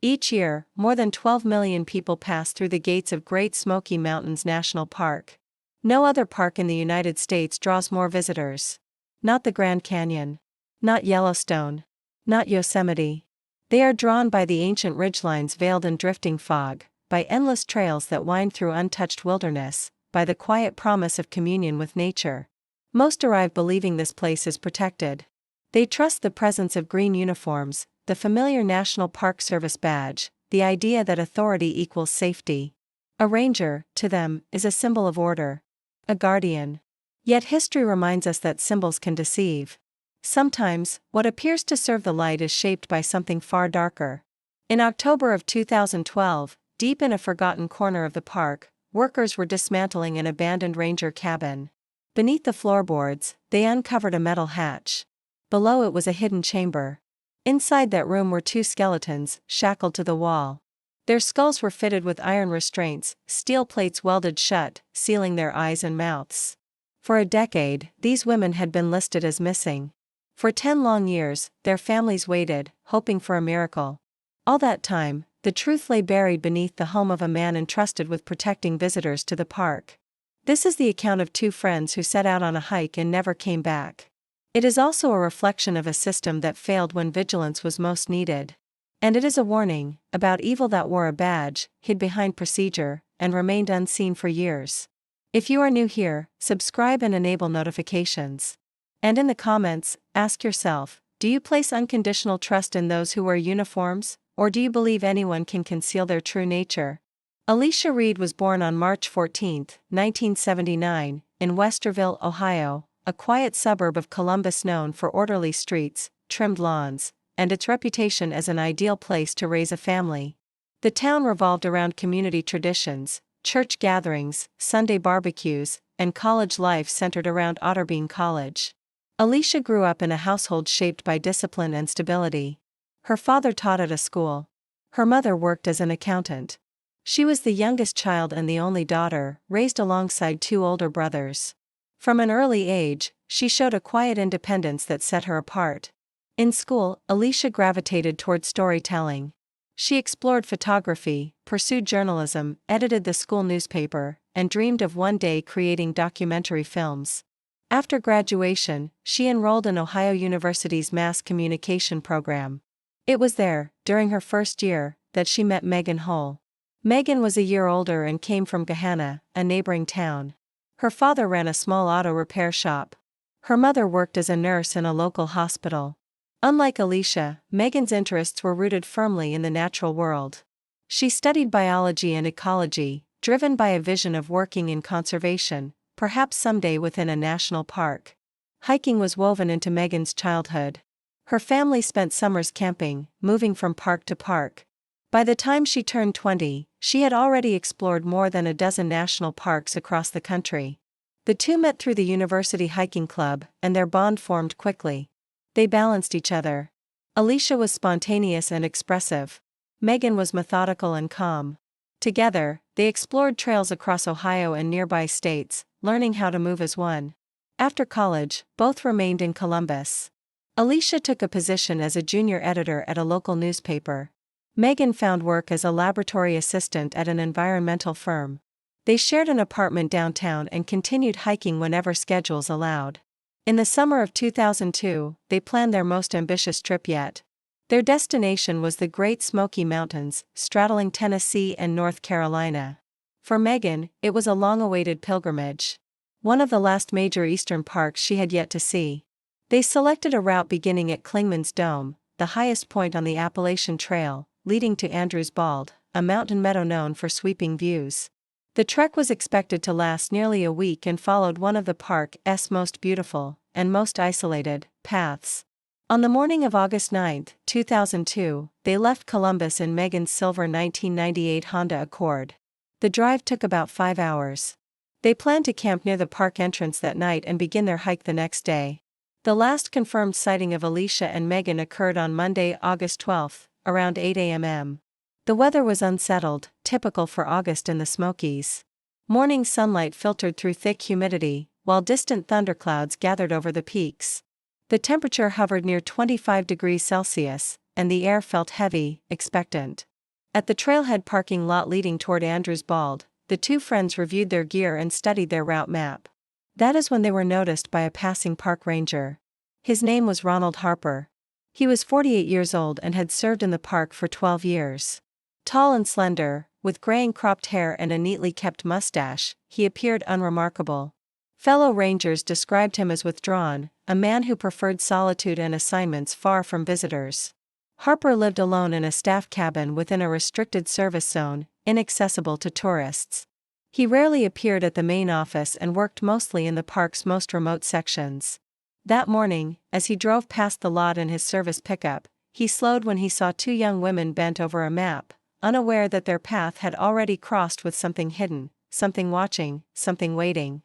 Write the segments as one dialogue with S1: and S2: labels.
S1: Each year, more than 12 million people pass through the gates of Great Smoky Mountains National Park. No other park in the United States draws more visitors. Not the Grand Canyon. Not Yellowstone. Not Yosemite. They are drawn by the ancient ridgelines veiled in drifting fog, by endless trails that wind through untouched wilderness, by the quiet promise of communion with nature. Most arrive believing this place is protected. They trust the presence of green uniforms, the familiar National Park Service badge, the idea that authority equals safety. A ranger, to them, is a symbol of order. A guardian. Yet history reminds us that symbols can deceive. Sometimes, what appears to serve the light is shaped by something far darker. In October of 2012, deep in a forgotten corner of the park, workers were dismantling an abandoned ranger cabin. Beneath the floorboards, they uncovered a metal hatch. Below it was a hidden chamber. Inside that room were two skeletons, shackled to the wall. Their skulls were fitted with iron restraints, steel plates welded shut, sealing their eyes and mouths. For a decade, these women had been listed as missing. For 10 long years, their families waited, hoping for a miracle. All that time, the truth lay buried beneath the home of a man entrusted with protecting visitors to the park. This is the account of two friends who set out on a hike and never came back. It is also a reflection of a system that failed when vigilance was most needed. And it is a warning about evil that wore a badge, hid behind procedure, and remained unseen for years. If you are new here, subscribe and enable notifications. And in the comments, ask yourself, do you place unconditional trust in those who wear uniforms, or do you believe anyone can conceal their true nature? Alicia Reed was born on March 14, 1979, in Westerville, Ohio, a quiet suburb of Columbus known for orderly streets, trimmed lawns, and its reputation as an ideal place to raise a family. The town revolved around community traditions, church gatherings, Sunday barbecues, and college life centered around Otterbein College. Alicia grew up in a household shaped by discipline and stability. Her father taught at a school. Her mother worked as an accountant. She was the youngest child and the only daughter, raised alongside two older brothers. From an early age, she showed a quiet independence that set her apart. In school, Alicia gravitated toward storytelling. She explored photography, pursued journalism, edited the school newspaper, and dreamed of one day creating documentary films. After graduation, she enrolled in Ohio University's mass communication program. It was there, during her first year, that she met Megan Hull. Megan was a year older and came from Gahanna, a neighboring town. Her father ran a small auto repair shop. Her mother worked as a nurse in a local hospital. Unlike Alicia, Megan's interests were rooted firmly in the natural world. She studied biology and ecology, driven by a vision of working in conservation, perhaps someday within a national park. Hiking was woven into Megan's childhood. Her family spent summers camping, moving from park to park. By the time she turned 20, she had already explored more than a dozen national parks across the country. The two met through the university hiking club, and their bond formed quickly. They balanced each other. Alicia was spontaneous and expressive. Megan was methodical and calm. Together, they explored trails across Ohio and nearby states, learning how to move as one. After college, both remained in Columbus. Alicia took a position as a junior editor at a local newspaper. Megan found work as a laboratory assistant at an environmental firm. They shared an apartment downtown and continued hiking whenever schedules allowed. In the summer of 2002, they planned their most ambitious trip yet. Their destination was the Great Smoky Mountains, straddling Tennessee and North Carolina. For Megan, it was a long-awaited pilgrimage. One of the last major eastern parks she had yet to see. They selected a route beginning at Clingman's Dome, the highest point on the Appalachian Trail, leading to Andrews Bald, a mountain meadow known for sweeping views. The trek was expected to last nearly a week and followed one of the park's most beautiful, and most isolated, paths. On the morning of August 9, 2002, they left Columbus in Megan's silver 1998 Honda Accord. The drive took about 5 hours. They planned to camp near the park entrance that night and begin their hike the next day. The last confirmed sighting of Alicia and Megan occurred on Monday, August 12, around 8 a.m. The weather was unsettled, typical for August in the Smokies. Morning sunlight filtered through thick humidity, while distant thunderclouds gathered over the peaks. The temperature hovered near 25 degrees Celsius, and the air felt heavy, expectant. At the trailhead parking lot leading toward Andrews Bald, the two friends reviewed their gear and studied their route map. That is when they were noticed by a passing park ranger. His name was Ronald Harper. He was 48 years old and had served in the park for 12 years. Tall and slender, with graying cropped hair and a neatly kept mustache, he appeared unremarkable. Fellow rangers described him as withdrawn, a man who preferred solitude and assignments far from visitors. Harper lived alone in a staff cabin within a restricted service zone, inaccessible to tourists. He rarely appeared at the main office and worked mostly in the park's most remote sections. That morning, as he drove past the lot in his service pickup, he slowed when he saw two young women bent over a map, unaware that their path had already crossed with something hidden, something watching, something waiting.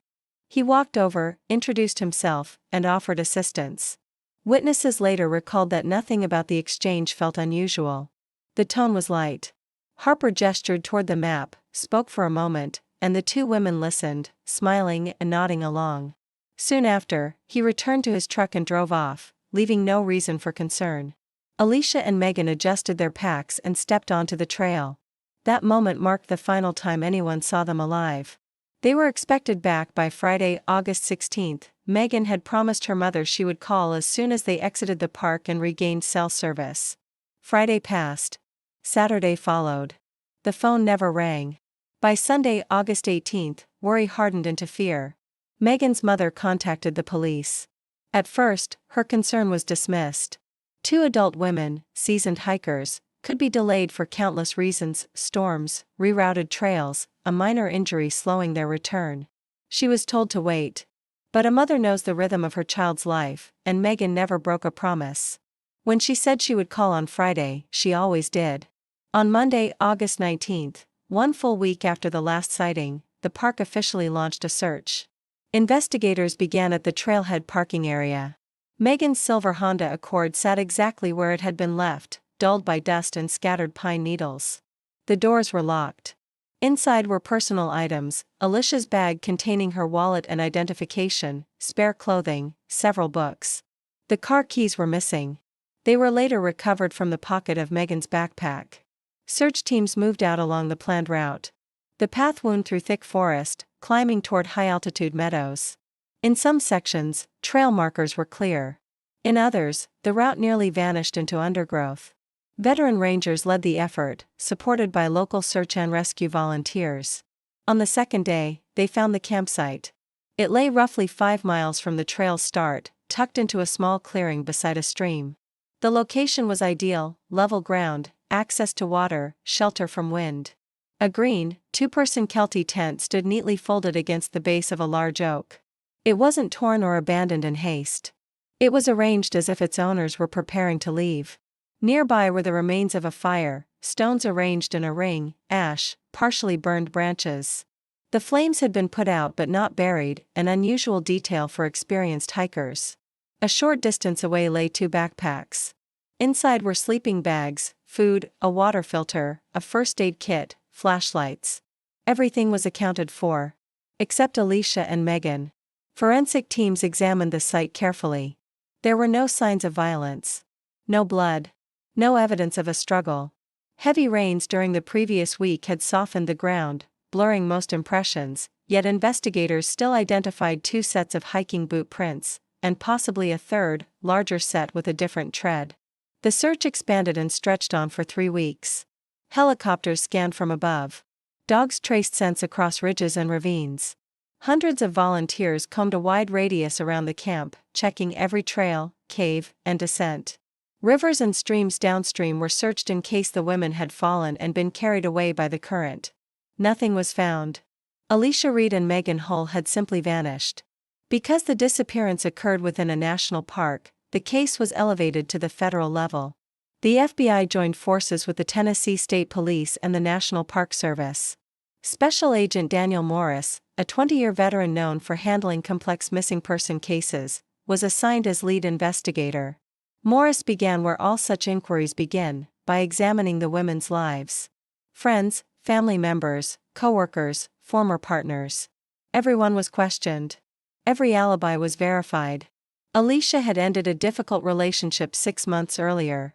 S1: He walked over, introduced himself, and offered assistance. Witnesses later recalled that nothing about the exchange felt unusual. The tone was light. Harper gestured toward the map, spoke for a moment, and the two women listened, smiling and nodding along. Soon after, he returned to his truck and drove off, leaving no reason for concern. Alicia and Megan adjusted their packs and stepped onto the trail. That moment marked the final time anyone saw them alive. They were expected back by Friday, August 16. Megan had promised her mother she would call as soon as they exited the park and regained cell service. Friday passed. Saturday followed. The phone never rang. By Sunday, August 18, worry hardened into fear. Megan's mother contacted the police. At first, her concern was dismissed. Two adult women, seasoned hikers, could be delayed for countless reasons: storms, rerouted trails, a minor injury slowing their return. She was told to wait. But a mother knows the rhythm of her child's life, and Megan never broke a promise. When she said she would call on Friday, she always did. On Monday, August 19, one full week after the last sighting, the park officially launched a search. Investigators began at the trailhead parking area. Megan's silver Honda Accord sat exactly where it had been left, dulled by dust and scattered pine needles. The doors were locked. Inside were personal items: Alicia's bag containing her wallet and identification, spare clothing, several books. The car keys were missing. They were later recovered from the pocket of Megan's backpack. Search teams moved out along the planned route. The path wound through thick forest, climbing toward high-altitude meadows. In some sections, trail markers were clear. In others, the route nearly vanished into undergrowth. Veteran rangers led the effort, supported by local search and rescue volunteers. On the second day, they found the campsite. It lay roughly 5 miles from the trail's start, tucked into a small clearing beside a stream. The location was ideal: level ground, access to water, shelter from wind. A green, 2-person Kelty tent stood neatly folded against the base of a large oak. It wasn't torn or abandoned in haste. It was arranged as if its owners were preparing to leave. Nearby were the remains of a fire, stones arranged in a ring, ash, partially burned branches. The flames had been put out but not buried, an unusual detail for experienced hikers. A short distance away lay 2 backpacks. Inside were sleeping bags, food, a water filter, a first aid kit, flashlights. Everything was accounted for. Except Alicia and Megan. Forensic teams examined the site carefully. There were no signs of violence. No blood. No evidence of a struggle. Heavy rains during the previous week had softened the ground, blurring most impressions, yet investigators still identified 2 sets of hiking boot prints, and possibly a third, larger set with a different tread. The search expanded and stretched on for 3 weeks. Helicopters scanned from above. Dogs traced scents across ridges and ravines. Hundreds of volunteers combed a wide radius around the camp, checking every trail, cave, and descent. Rivers and streams downstream were searched in case the women had fallen and been carried away by the current. Nothing was found. Alicia Reed and Megan Hull had simply vanished. Because the disappearance occurred within a national park, the case was elevated to the federal level. The FBI joined forces with the Tennessee State Police and the National Park Service. Special Agent Daniel Morris, a 20-year veteran known for handling complex missing person cases, was assigned as lead investigator. Morris began where all such inquiries begin, by examining the women's lives. Friends, family members, co-workers, former partners. Everyone was questioned. Every alibi was verified. Alicia had ended a difficult relationship 6 months earlier.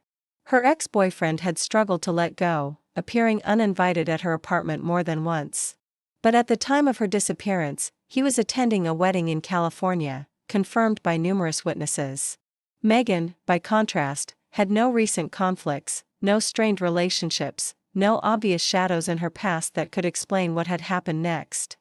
S1: Her ex-boyfriend had struggled to let go, appearing uninvited at her apartment more than once. But at the time of her disappearance, he was attending a wedding in California, confirmed by numerous witnesses. Megan, by contrast, had no recent conflicts, no strained relationships, no obvious shadows in her past that could explain what had happened next.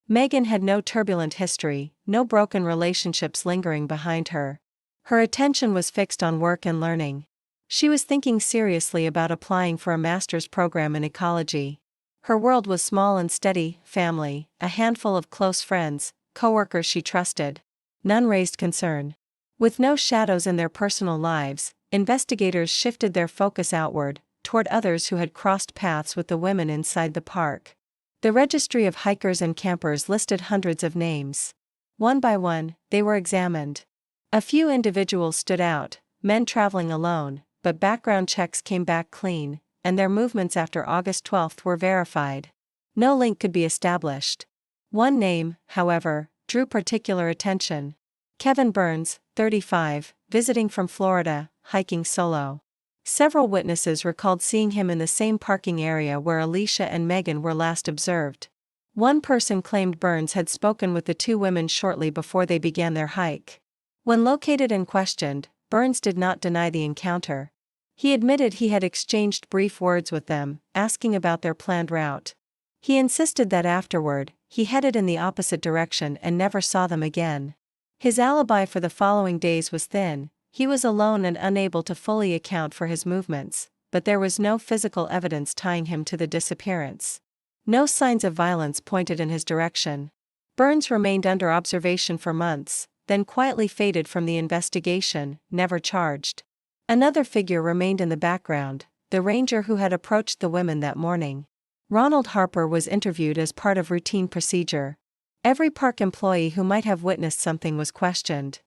S1: Megan had no turbulent history, no broken relationships lingering behind her. Her attention was fixed on work and learning. She was thinking seriously about applying for a master's program in ecology. Her world was small and steady: family, a handful of close friends, coworkers she trusted. None raised concern. With no shadows in their personal lives, investigators shifted their focus outward, toward others who had crossed paths with the women inside the park. The registry of hikers and campers listed hundreds of names. One by one, they were examined. A few individuals stood out, men traveling alone, but background checks came back clean, and their movements after August 12 were verified. No link could be established. One name, however, drew particular attention. Kevin Burns, 35, visiting from Florida, hiking solo. Several witnesses recalled seeing him in the same parking area where Alicia and Megan were last observed. One person claimed Burns had spoken with the two women shortly before they began their hike. When located and questioned, Burns did not deny the encounter. He admitted he had exchanged brief words with them, asking about their planned route. He insisted that afterward, he headed in the opposite direction and never saw them again. His alibi for the following days was thin. He was alone and unable to fully account for his movements, but there was no physical evidence tying him to the disappearance. No signs of violence pointed in his direction. Burns remained under observation for months, then quietly faded from the investigation, never charged. Another figure remained in the background: the ranger who had approached the women that morning. Ronald Harper was interviewed as part of routine procedure. Every park employee who might have witnessed something was questioned.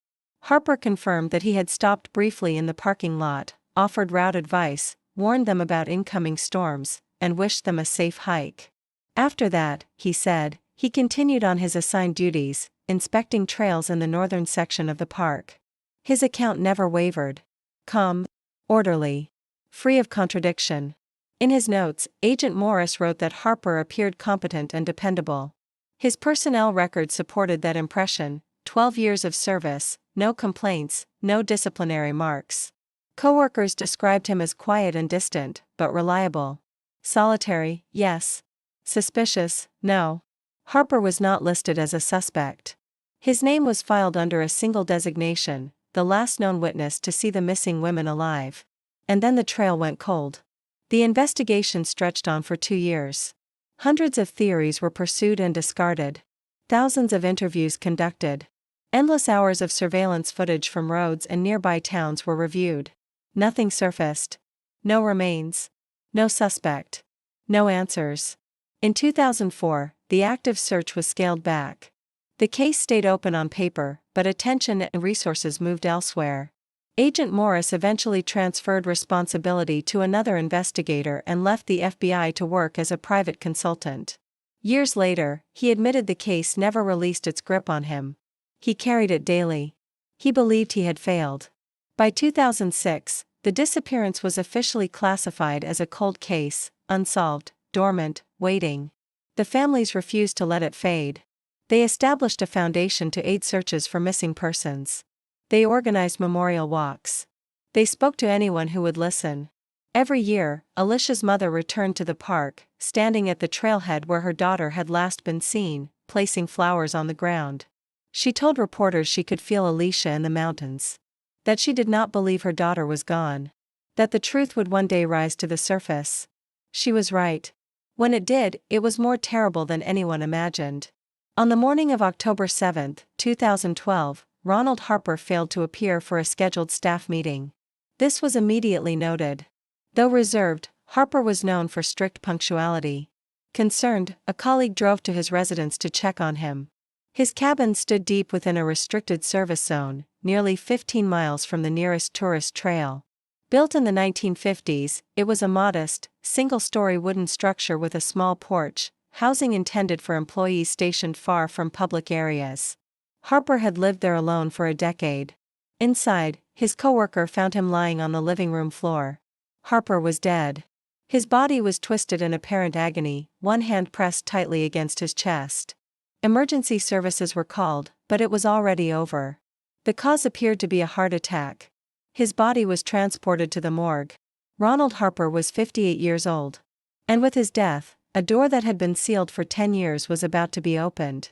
S1: Harper confirmed that he had stopped briefly in the parking lot, offered route advice, warned them about incoming storms, and wished them a safe hike. After that, he said, he continued on his assigned duties, inspecting trails in the northern section of the park. His account never wavered. Calm, orderly, free of contradiction. In his notes, Agent Morris wrote that Harper appeared competent and dependable. His personnel record supported that impression: 12 years of service, no complaints, no disciplinary marks. Coworkers described him as quiet and distant, but reliable. Solitary, yes. Suspicious, no. Harper was not listed as a suspect. His name was filed under a single designation: the last known witness to see the missing women alive. And then the trail went cold. The investigation stretched on for 2 years. Hundreds of theories were pursued and discarded. Thousands of interviews conducted. Endless hours of surveillance footage from roads and nearby towns were reviewed. Nothing surfaced. No remains. No suspect. No answers. In 2004, the active search was scaled back. The case stayed open on paper, but attention and resources moved elsewhere. Agent Morris eventually transferred responsibility to another investigator and left the FBI to work as a private consultant. Years later, he admitted the case never released its grip on him. He carried it daily. He believed he had failed. By 2006, the disappearance was officially classified as a cold case: unsolved, dormant, waiting. The families refused to let it fade. They established a foundation to aid searches for missing persons. They organized memorial walks. They spoke to anyone who would listen. Every year, Alicia's mother returned to the park, standing at the trailhead where her daughter had last been seen, placing flowers on the ground. She told reporters she could feel Alicia in the mountains. That she did not believe her daughter was gone. That the truth would one day rise to the surface. She was right. When it did, it was more terrible than anyone imagined. On the morning of October 7, 2012, Ronald Harper failed to appear for a scheduled staff meeting. This was immediately noted. Though reserved, Harper was known for strict punctuality. Concerned, a colleague drove to his residence to check on him. His cabin stood deep within a restricted service zone, nearly 15 miles from the nearest tourist trail. Built in the 1950s, it was a modest, single-story wooden structure with a small porch, housing intended for employees stationed far from public areas. Harper had lived there alone for a decade. Inside, his coworker found him lying on the living room floor. Harper was dead. His body was twisted in apparent agony, one hand pressed tightly against his chest. Emergency services were called, but it was already over. The cause appeared to be a heart attack. His body was transported to the morgue. Ronald Harper was 58 years old. And with his death, a door that had been sealed for 10 years was about to be opened.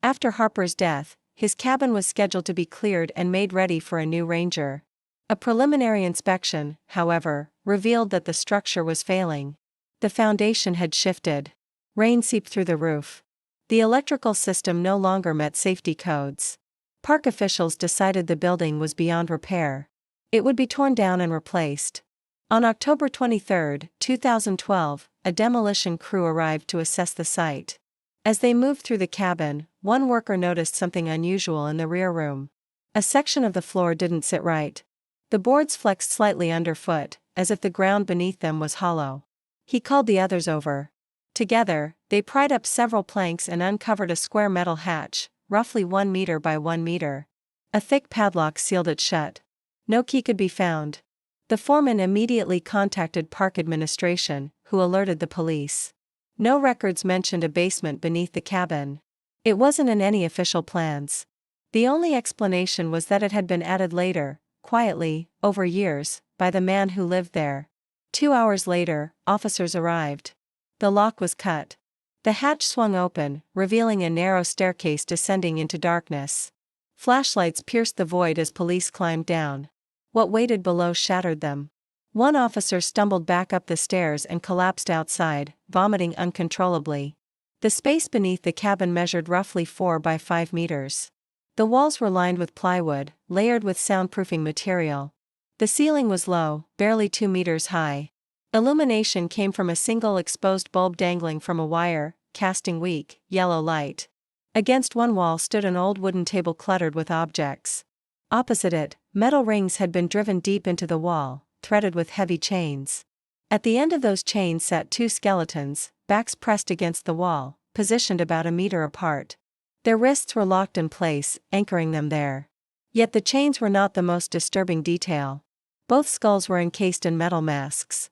S1: After Harper's death, his cabin was scheduled to be cleared and made ready for a new ranger. A preliminary inspection, however, revealed that the structure was failing. The foundation had shifted. Rain seeped through the roof. The electrical system no longer met safety codes. Park officials decided the building was beyond repair. It would be torn down and replaced. On October 23, 2012, a demolition crew arrived to assess the site. As they moved through the cabin, one worker noticed something unusual in the rear room. A section of the floor didn't sit right. The boards flexed slightly underfoot, as if the ground beneath them was hollow. He called the others over. Together, they pried up several planks and uncovered a square metal hatch, roughly 1 meter by 1 meter. A thick padlock sealed it shut. No key could be found. The foreman immediately contacted park administration, who alerted the police. No records mentioned a basement beneath the cabin. It wasn't in any official plans. The only explanation was that it had been added later, quietly, over years, by the man who lived there. 2 hours later, officers arrived. The lock was cut. The hatch swung open, revealing a narrow staircase descending into darkness. Flashlights pierced the void as police climbed down. What waited below shattered them. One officer stumbled back up the stairs and collapsed outside, vomiting uncontrollably. The space beneath the cabin measured roughly 4 by 5 meters. The walls were lined with plywood, layered with soundproofing material. The ceiling was low, barely 2 meters high. Illumination came from a single exposed bulb dangling from a wire, casting weak, yellow light. Against one wall stood an old wooden table cluttered with objects. Opposite it, metal rings had been driven deep into the wall, threaded with heavy chains. At the end of those chains sat 2 skeletons, backs pressed against the wall, positioned about 1 meter apart. Their wrists were locked in place, anchoring them there. Yet the chains were not the most disturbing detail. Both skulls were encased in metal masks.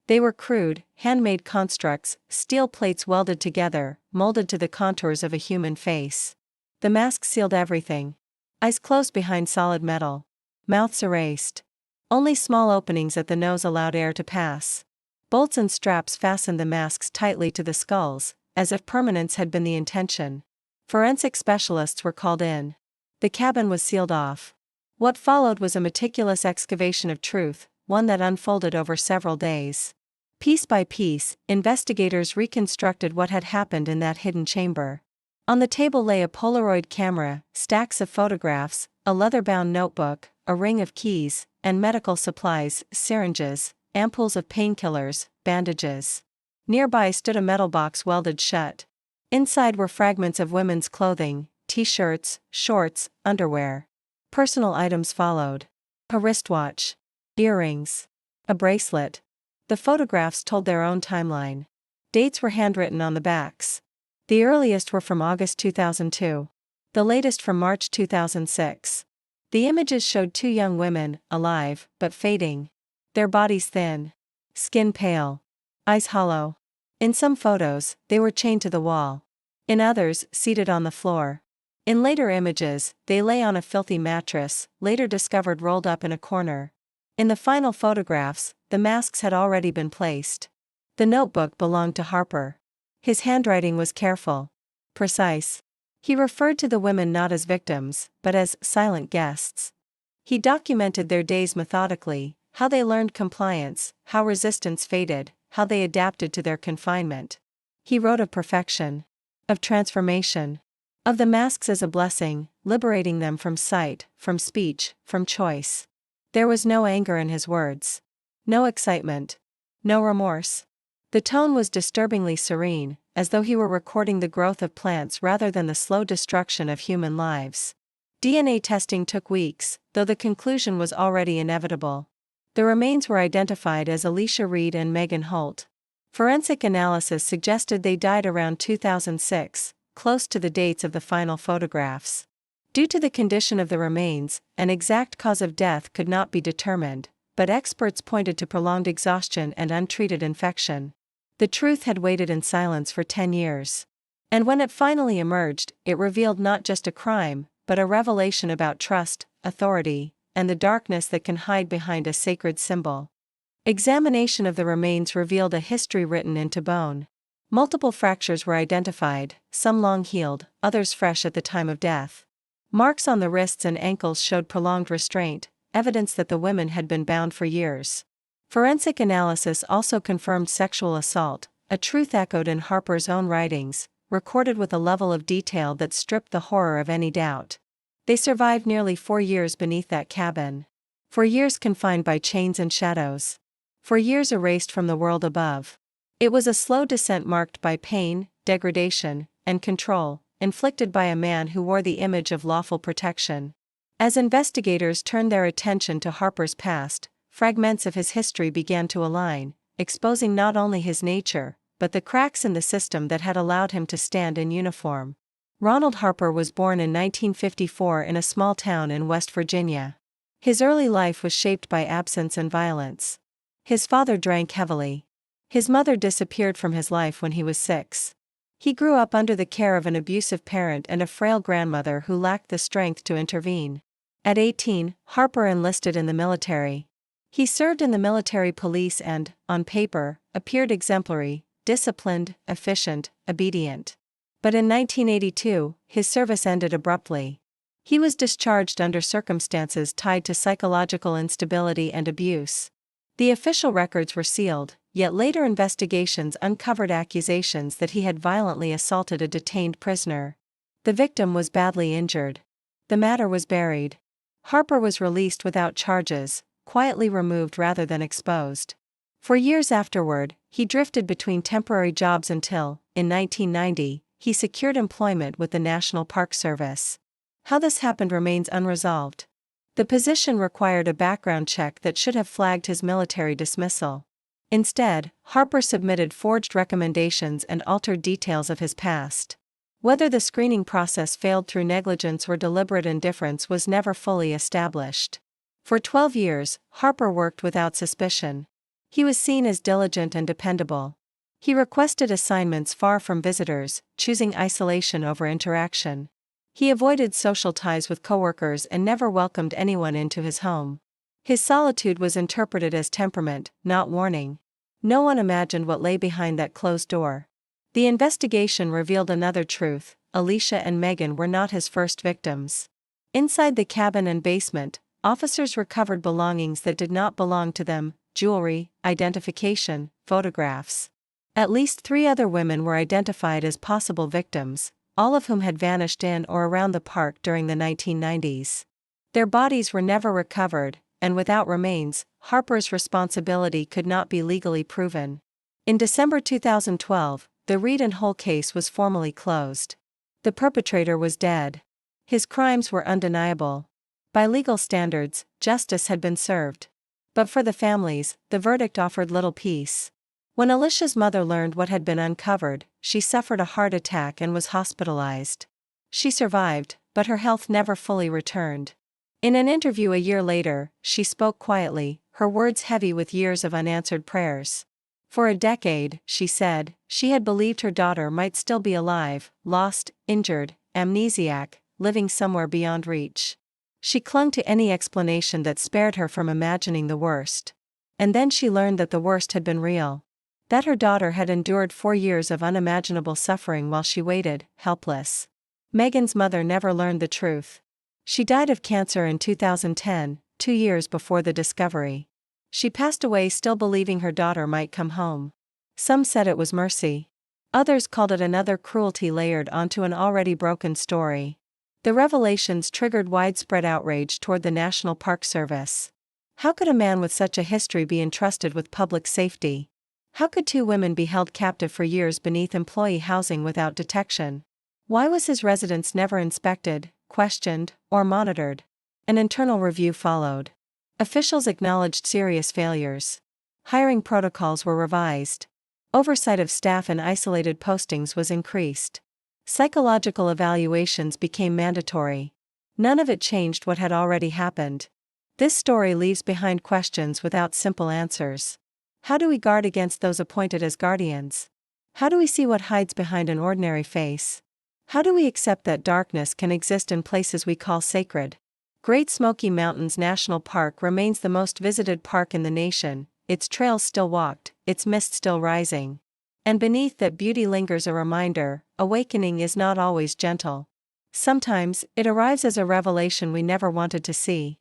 S1: They were crude, handmade constructs, steel plates welded together, molded to the contours of a human face. The masks sealed everything. Eyes closed behind solid metal. Mouths erased. Only small openings at the nose allowed air to pass. Bolts and straps fastened the masks tightly to the skulls, as if permanence had been the intention. Forensic specialists were called in. The cabin was sealed off. What followed was a meticulous excavation of truth, one that unfolded over several days. Piece by piece, investigators reconstructed what had happened in that hidden chamber. On the table lay a Polaroid camera, stacks of photographs, a leather-bound notebook, a ring of keys, and medical supplies, syringes, ampoules of painkillers, bandages. Nearby stood a metal box welded shut. Inside were fragments of women's clothing, t-shirts, shorts, underwear. Personal items followed. A wristwatch. Earrings. A bracelet. The photographs told their own timeline. Dates were handwritten on the backs. The earliest were from August 2002. The latest from March 2006. The images showed 2 young women, alive, but fading. Their bodies thin. Skin pale. Eyes hollow. In some photos, they were chained to the wall. In others, seated on the floor. In later images, they lay on a filthy mattress, later discovered rolled up in a corner. In the final photographs, the masks had already been placed. The notebook belonged to Harper. His handwriting was careful. Precise. He referred to the women not as victims, but as silent guests. He documented their days methodically, how they learned compliance, how resistance faded, how they adapted to their confinement. He wrote of perfection. Of transformation. Of the masks as a blessing, liberating them from sight, from speech, from choice. There was no anger in his words. No excitement. No remorse. The tone was disturbingly serene, as though he were recording the growth of plants rather than the slow destruction of human lives. DNA testing took weeks, though the conclusion was already inevitable. The remains were identified as Alicia Reed and Megan Holt. Forensic analysis suggested they died around 2006, close to the dates of the final photographs. Due to the condition of the remains, an exact cause of death could not be determined, but experts pointed to prolonged exhaustion and untreated infection. The truth had waited in silence for 10 years. And when it finally emerged, it revealed not just a crime, but a revelation about trust, authority, and the darkness that can hide behind a sacred symbol. Examination of the remains revealed a history written into bone. Multiple fractures were identified, some long healed, others fresh at the time of death. Marks on the wrists and ankles showed prolonged restraint, evidence that the women had been bound for years. Forensic analysis also confirmed sexual assault, a truth echoed in Harper's own writings, recorded with a level of detail that stripped the horror of any doubt. They survived nearly 4 years beneath that cabin. 4 years confined by chains and shadows. 4 years erased from the world above. It was a slow descent marked by pain, degradation, and control, inflicted by a man who wore the image of lawful protection. As investigators turned their attention to Harper's past, fragments of his history began to align, exposing not only his nature, but the cracks in the system that had allowed him to stand in uniform. Ronald Harper was born in 1954 in a small town in West Virginia. His early life was shaped by absence and violence. His father drank heavily. His mother disappeared from his life when he was 6. He grew up under the care of an abusive parent and a frail grandmother who lacked the strength to intervene. At 18, Harper enlisted in the military. He served in the military police and, on paper, appeared exemplary, disciplined, efficient, obedient. But in 1982, his service ended abruptly. He was discharged under circumstances tied to psychological instability and abuse. The official records were sealed, yet later investigations uncovered accusations that he had violently assaulted a detained prisoner. The victim was badly injured. The matter was buried. Harper was released without charges, quietly removed rather than exposed. For years afterward, he drifted between temporary jobs until, in 1990, he secured employment with the National Park Service. How this happened remains unresolved. The position required a background check that should have flagged his military dismissal. Instead, Harper submitted forged recommendations and altered details of his past. Whether the screening process failed through negligence or deliberate indifference was never fully established. For 12 years, Harper worked without suspicion. He was seen as diligent and dependable. He requested assignments far from visitors, choosing isolation over interaction. He avoided social ties with coworkers and never welcomed anyone into his home. His solitude was interpreted as temperament, not warning. No one imagined what lay behind that closed door. The investigation revealed another truth: Alicia and Megan were not his first victims. Inside the cabin and basement, officers recovered belongings that did not belong to them: jewelry, identification, photographs. At least 3 other women were identified as possible victims, all of whom had vanished in or around the park during the 1990s. Their bodies were never recovered, and without remains, Harper's responsibility could not be legally proven. In December 2012, the Reed and Hole case was formally closed. The perpetrator was dead. His crimes were undeniable. By legal standards, justice had been served. But for the families, the verdict offered little peace. When Alicia's mother learned what had been uncovered, she suffered a heart attack and was hospitalized. She survived, but her health never fully returned. In an interview a year later, she spoke quietly, her words heavy with years of unanswered prayers. For a decade, she said, she had believed her daughter might still be alive, lost, injured, amnesiac, living somewhere beyond reach. She clung to any explanation that spared her from imagining the worst. And then she learned that the worst had been real. That her daughter had endured 4 years of unimaginable suffering while she waited, helpless. Megan's mother never learned the truth. She died of cancer in 2010, 2 years before the discovery. She passed away still believing her daughter might come home. Some said it was mercy. Others called it another cruelty layered onto an already broken story. The revelations triggered widespread outrage toward the National Park Service. How could a man with such a history be entrusted with public safety? How could 2 women be held captive for years beneath employee housing without detection? Why was his residence never inspected, questioned, or monitored? An internal review followed. Officials acknowledged serious failures. Hiring protocols were revised. Oversight of staff and isolated postings was increased. Psychological evaluations became mandatory. None of it changed what had already happened. This story leaves behind questions without simple answers. How do we guard against those appointed as guardians? How do we see what hides behind an ordinary face? How do we accept that darkness can exist in places we call sacred? Great Smoky Mountains National Park remains the most visited park in the nation, its trails still walked, its mist still rising. And beneath that beauty lingers a reminder: awakening is not always gentle. Sometimes, it arrives as a revelation we never wanted to see.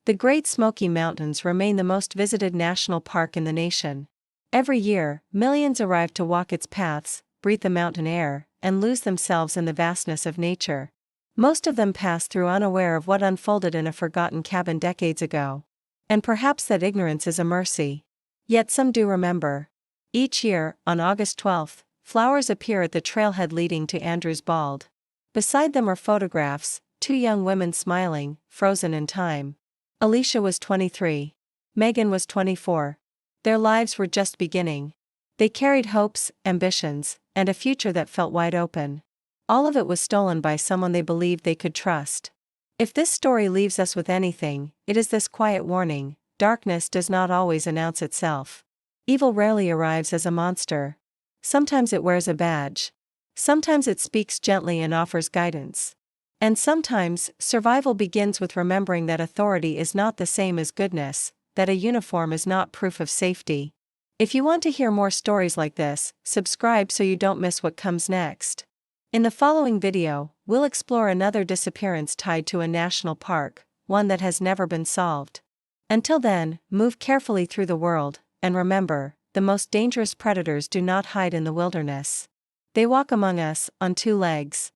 S1: The Great Smoky Mountains remain the most visited national park in the nation. Every year, millions arrive to walk its paths, breathe the mountain air, and lose themselves in the vastness of nature. Most of them pass through unaware of what unfolded in a forgotten cabin decades ago. And perhaps that ignorance is a mercy. Yet some do remember. Each year, on August 12th, flowers appear at the trailhead leading to Andrews Bald. Beside them are photographs, two young women smiling, frozen in time. Alicia was 23. Megan was 24. Their lives were just beginning. They carried hopes, ambitions, and a future that felt wide open. All of it was stolen by someone they believed they could trust. If this story leaves us with anything, it is this quiet warning: darkness does not always announce itself. Evil rarely arrives as a monster. Sometimes it wears a badge. Sometimes it speaks gently and offers guidance. And sometimes, survival begins with remembering that authority is not the same as goodness, that a uniform is not proof of safety. If you want to hear more stories like this, subscribe so you don't miss what comes next. In the following video, we'll explore another disappearance tied to a national park, one that has never been solved. Until then, move carefully through the world, and remember, the most dangerous predators do not hide in the wilderness. They walk among us, on two legs.